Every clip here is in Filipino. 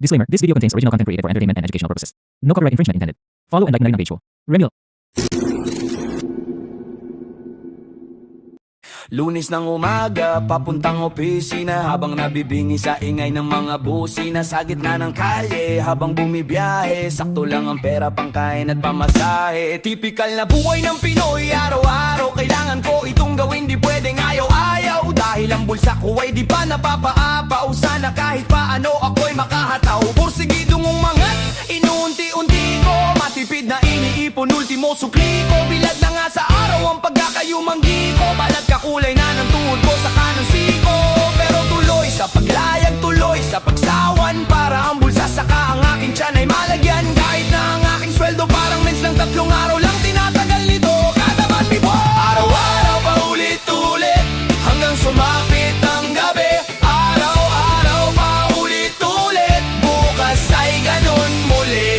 Disclaimer, this video contains original content created for entertainment and educational purposes. No copyright infringement intended. Follow and like na rin ang page ko. Remil. Lunes ng umaga, papuntang opisina, habang nabibingi sa ingay ng mga busina. Sa gitna ng kalye, habang bumibiyahe, sakto lang ang pera pangkain at pamasahe. Tipikal na buhay ng Pinoy, araw-araw kailangan ko itong gawin, di pwedeng ayaw-ayaw. Dahil ang bulsa ko ay di pa napapaapaw, sana kahit paano ako'y makahataw. Porsigidong umangat, inuunti-unti ko, matipid na iniipon, ultimo sukli ko. Bilad na nga sa araw ang pagkakayumanggi ko, balat kakulay na ng tuhod ko sa kanang siko. Pero tuloy sa paglayag, tuloy sa pagsawan, para ang bulsa saka ang aking tiyan ay malagyan. Kahit na ang aking sweldo parang mens lang, 3 araw lang tinatagal nito kada matibwa. Araw-araw pa ulit-ulit hanggang sumapit ang gabi. Araw-araw pa ulit-ulit, bukas ay ganun muli.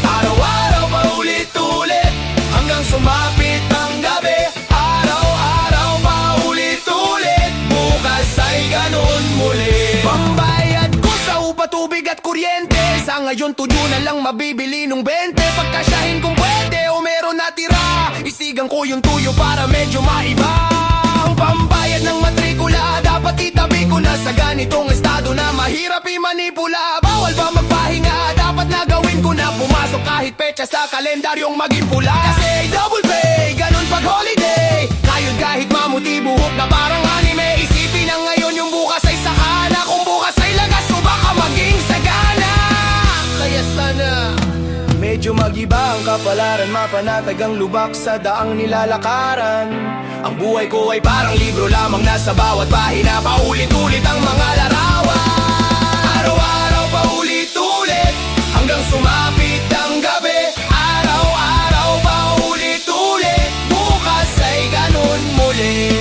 Araw-araw pa ulit-ulit hanggang sumapit ang gabi. Araw-araw pa ulit-ulit, bukas ay ganun muli. Pambayad ko sa upa, tubig at kuryente, sa ngayon tuyo na lang mabibili nung 20. Pagkasyahin kung pwede o meron natira, isigan ko yung tuyo para medyo maiba. Ang pambayad ng matrikula, dapat itabi ko na sa ganitong estado na mahirap imanipula. Bawal ba magpahinga, dapat na gawin ko na, pumasok kahit petsa sa kalendaryong maging pula. Kasi double pay, ganun pag holiday, kayod kahit mamuti buhok na parang anime. Isipin na ngayon yung bukas ay sakana, kung bukas ay lagas o baka maging sagana. Kaya sana medyo mag-iba ang kapalaran, mapanatag ang lubak sa daang nilalakaran. Ang buhay ko ay parang libro lamang, nasa bawat pahina paulit-ulit ang mga larawan. Araw-araw paulit-ulit hanggang sumapit ang gabi. Araw-araw paulit-ulit, bukas ay ganun muli.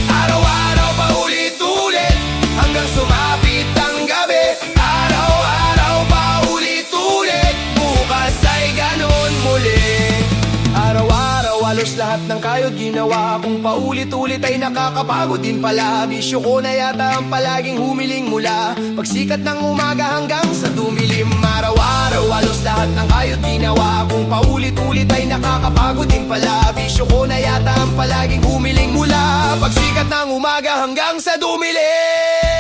Araw-araw paulit-ulit hanggang sumapit ang gabi. Araw-araw paulit-ulit, bukas ay ganun muli. Araw-araw halos lahat ng kayod ginawa kung paulit-ulit ay nakakapagod din pala. Bisyo ko na yata ang palaging humiling mula pagsikat ng umaga hanggang sa dumilim. Araw-araw halos lahat ng kayod ginawa kung paulit-ulit ay nakakapagod din pala. Bisyo ko na yata ang palaging humiling mula pagsikat ng umaga hanggang sa dumilim.